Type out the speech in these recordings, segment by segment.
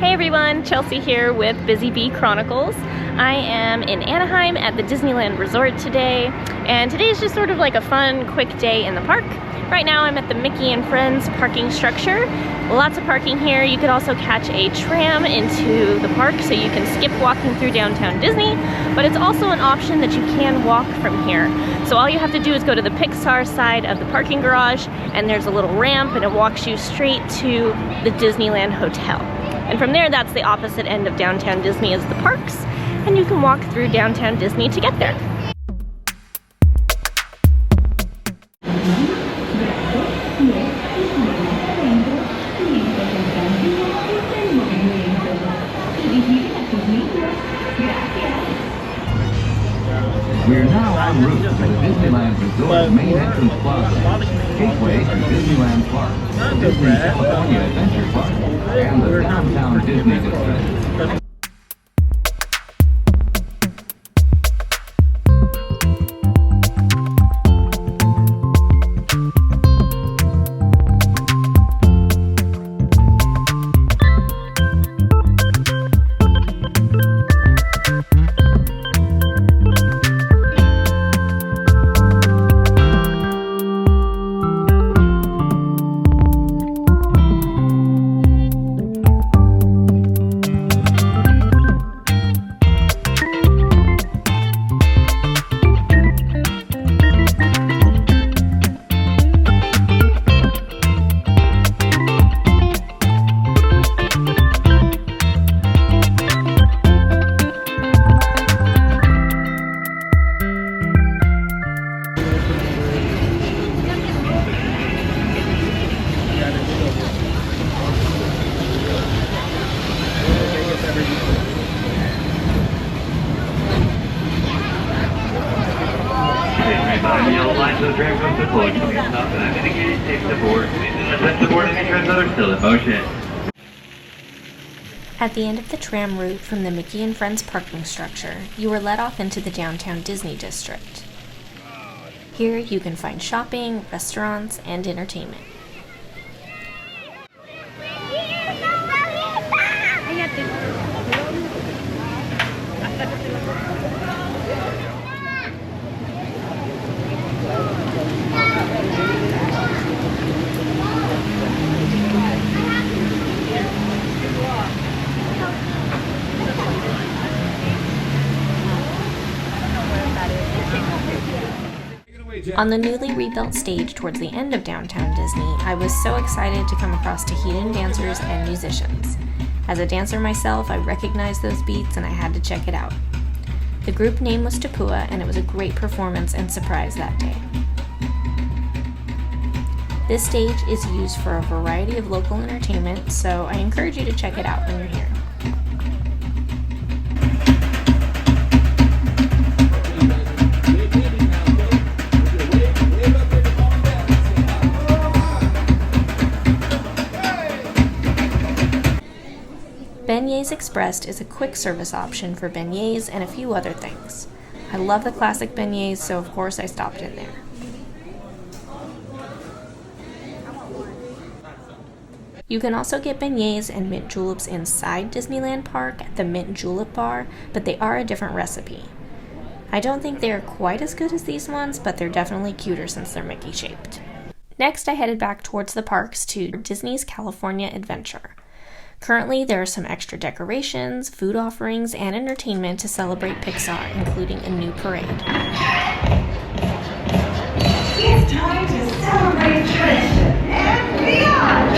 Hey everyone, Chelsea here with Busy Bee Chronicles. I am in Anaheim at the Disneyland Resort today, and today is just sort of like a fun, quick day in the park. Right now I'm at the Mickey and Friends parking structure. Lots of parking here. You could also catch a tram into the park so you can skip walking through downtown Disney, but it's also an option that you can walk from here. So all you have to do is go to the Pixar side of the parking garage, and there's a little ramp and it walks you straight to the Disneyland Hotel. And from there, that's the opposite end of downtown Disney is the parks, and you can walk through downtown Disney to get there. We're now en route to the Disneyland Resort main entrance plaza, gateway to Disneyland Park, Disney California Adventure Park, and the downtown Disney district. The yellow line to the tram comes to close. Coming up, stop and indicated, take the board. Attempt the board and the trams are still in motion. At the end of the tram route from the Mickey and Friends parking structure, you are led off into the downtown Disney district. Here you can find shopping, restaurants, and entertainment. On the newly rebuilt stage towards the end of downtown Disney, I was so excited to come across Tahitian dancers and musicians. As a dancer myself, I recognized those beats and I had to check it out. The group name was Tupua, and it was a great performance and surprise that day. This stage is used for a variety of local entertainment, so I encourage you to check it out when you're here. Beignets Expressed is a quick service option for beignets and a few other things. I love the classic beignets, so of course I stopped in there. You can also get beignets and mint juleps inside Disneyland Park at the Mint Julep Bar, but they are a different recipe. I don't think they are quite as good as these ones, but they're definitely cuter since they're Mickey shaped. Next, I headed back towards the parks to Disney's California Adventure. Currently, there are some extra decorations, food offerings, and entertainment to celebrate Pixar, including a new parade. It's time to celebrate tradition and beyond!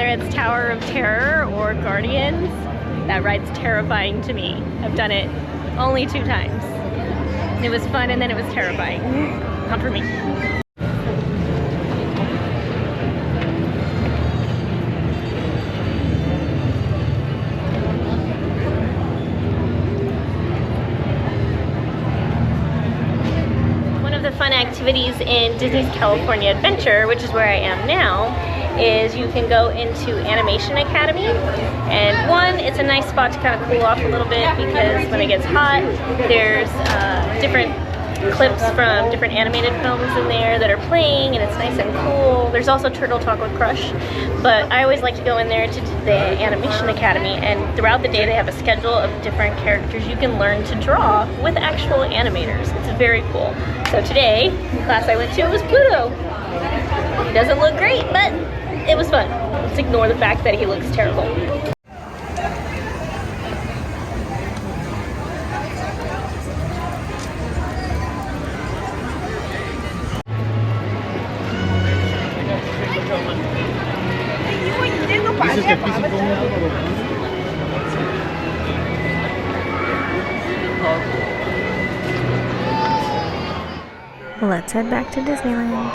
whether it's Tower of Terror or Guardians, that ride's terrifying to me. I've done it only 2 times. It was fun and then it was terrifying. Not for me. One of the fun activities in Disney's California Adventure, which is where I am now, is you can go into Animation Academy, and one, it's a nice spot to kind of cool off a little bit because when it gets hot, there's different clips from different animated films in there that are playing, and it's nice and cool. There's also Turtle Talk with Crush, but I always like to go in there to the Animation Academy, and throughout the day they have a schedule of different characters you can learn to draw with actual animators. It's very cool. So today, the class I went to was Pluto. He doesn't look great, but it was fun. Let's ignore the fact that he looks terrible. Let's head back to Disneyland.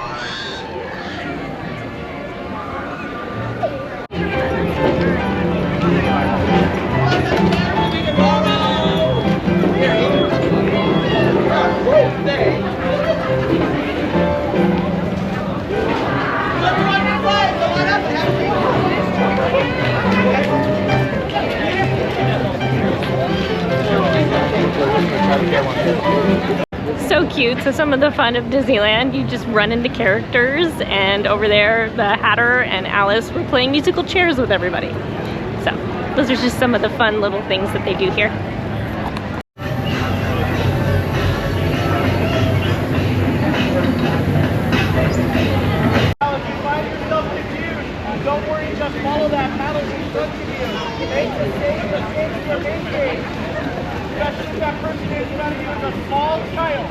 So cute. So some of the fun of Disneyland, you just run into characters, and over there the Hatter and Alice were playing musical chairs with everybody. So those are just some of the fun little things that they do here. If you find yourself confused, don't worry, just follow that paddle in front of you. Make the same mistake as your main gate. Especially if that person in front of you is a small child.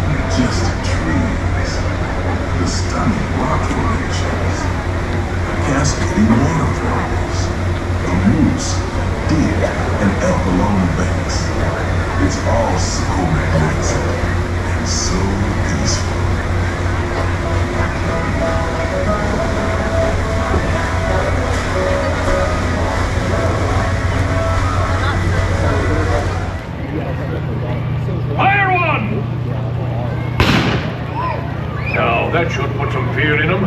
Majestic trees, the stunning rock formations, the cascading waterfalls, the moose, deer, and elk along the banks. It's all so magnificent and so peaceful. Fire one! Now, that should put some fear in them.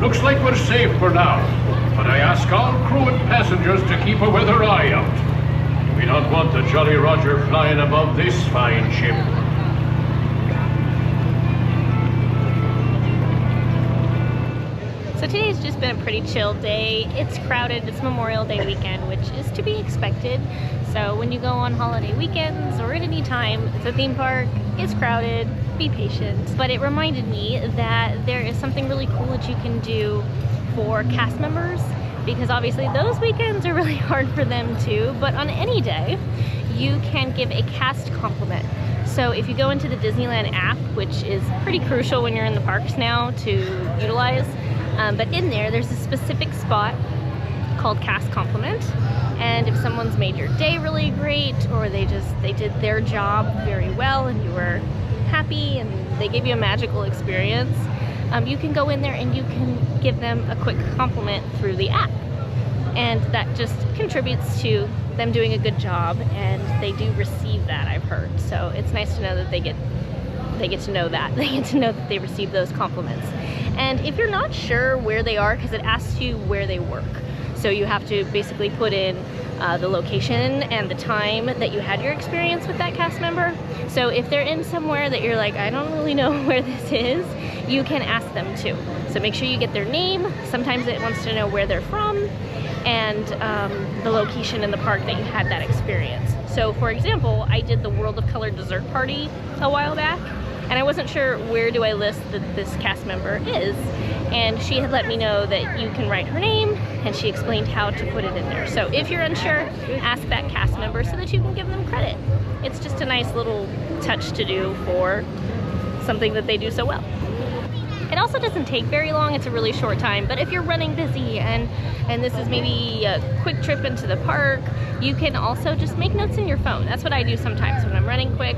Looks like we're safe for now, but I ask all crew and passengers to keep a weather eye out. We don't want the Jolly Roger flying above this fine ship. So today's just been a pretty chill day. It's crowded, it's Memorial Day weekend, which is to be expected. So when you go on holiday weekends or at any time, it's a theme park, it's crowded, be patient. But it reminded me that there is something really cool that you can do for cast members, because obviously those weekends are really hard for them too, but on any day, you can give a cast compliment. So if you go into the Disneyland app, which is pretty crucial when you're in the parks now to utilize, but in there's a specific spot called Cast Compliment, and if someone's made your day really great, or they did their job very well and you were happy and they gave you a magical experience, you can go in there and you can give them a quick compliment through the app, and that just contributes to them doing a good job, and they do receive that, I've heard. So it's nice to know that they get to know that. They get to know that they receive those compliments. And if you're not sure where they are, because it asks you where they work, so you have to basically put in the location and the time that you had your experience with that cast member. So if they're in somewhere that you're like, I don't really know where this is, you can ask them to. So make sure you get their name. Sometimes it wants to know where they're from, and the location in the park that you had that experience. So for example, I did the World of Color dessert party a while back, and I wasn't sure where do I list that this cast member is, and she had let me know that you can write her name, and she explained how to put it in there. So if you're unsure, ask that cast member so that you can give them credit. It's just a nice little touch to do for something that they do so well. It also doesn't take very long, it's a really short time, but if you're running busy and this is maybe a quick trip into the park, you can also just make notes in your phone. That's what I do sometimes when I'm running quick.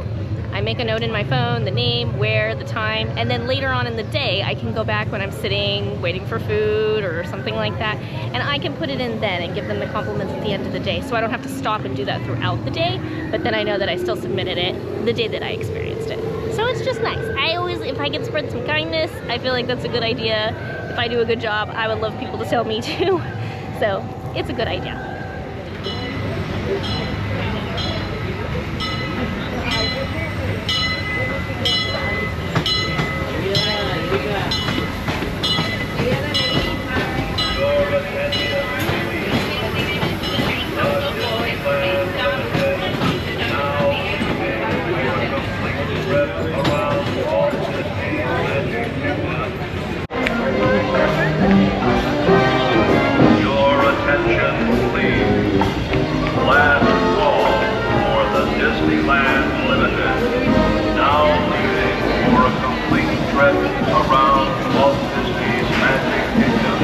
I make a note in my phone, the name, where, the time, and then later on in the day I can go back when I'm sitting waiting for food or something like that, and I can put it in then and give them the compliments at the end of the day, so I don't have to stop and do that throughout the day, but then I know that I still submitted it the day that I experienced it. So it's just nice. I always, if I can spread some kindness, I feel like that's a good idea. If I do a good job, I would love people to tell me too. So it's a good idea. Disneyland Limited, now leaving for a complete trip around Walt Disney's Magic Kingdom,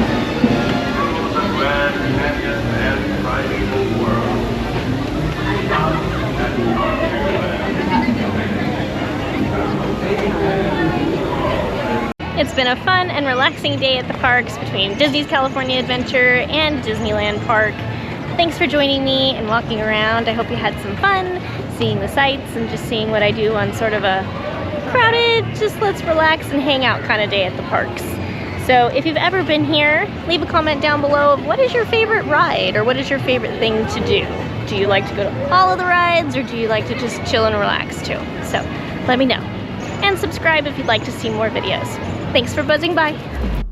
through the Grand Canyon and Primeval World. It's been a fun and relaxing day at the parks between Disney's California Adventure and Disneyland Park. Thanks for joining me and walking around. I hope you had some fun seeing the sights and just seeing what I do on sort of a crowded, just let's relax and hang out kind of day at the parks. So if you've ever been here, leave a comment down below of what is your favorite ride or what is your favorite thing to do. Do you like to go to all of the rides or do you like to just chill and relax too? So let me know. And subscribe if you'd like to see more videos. Thanks for buzzing by.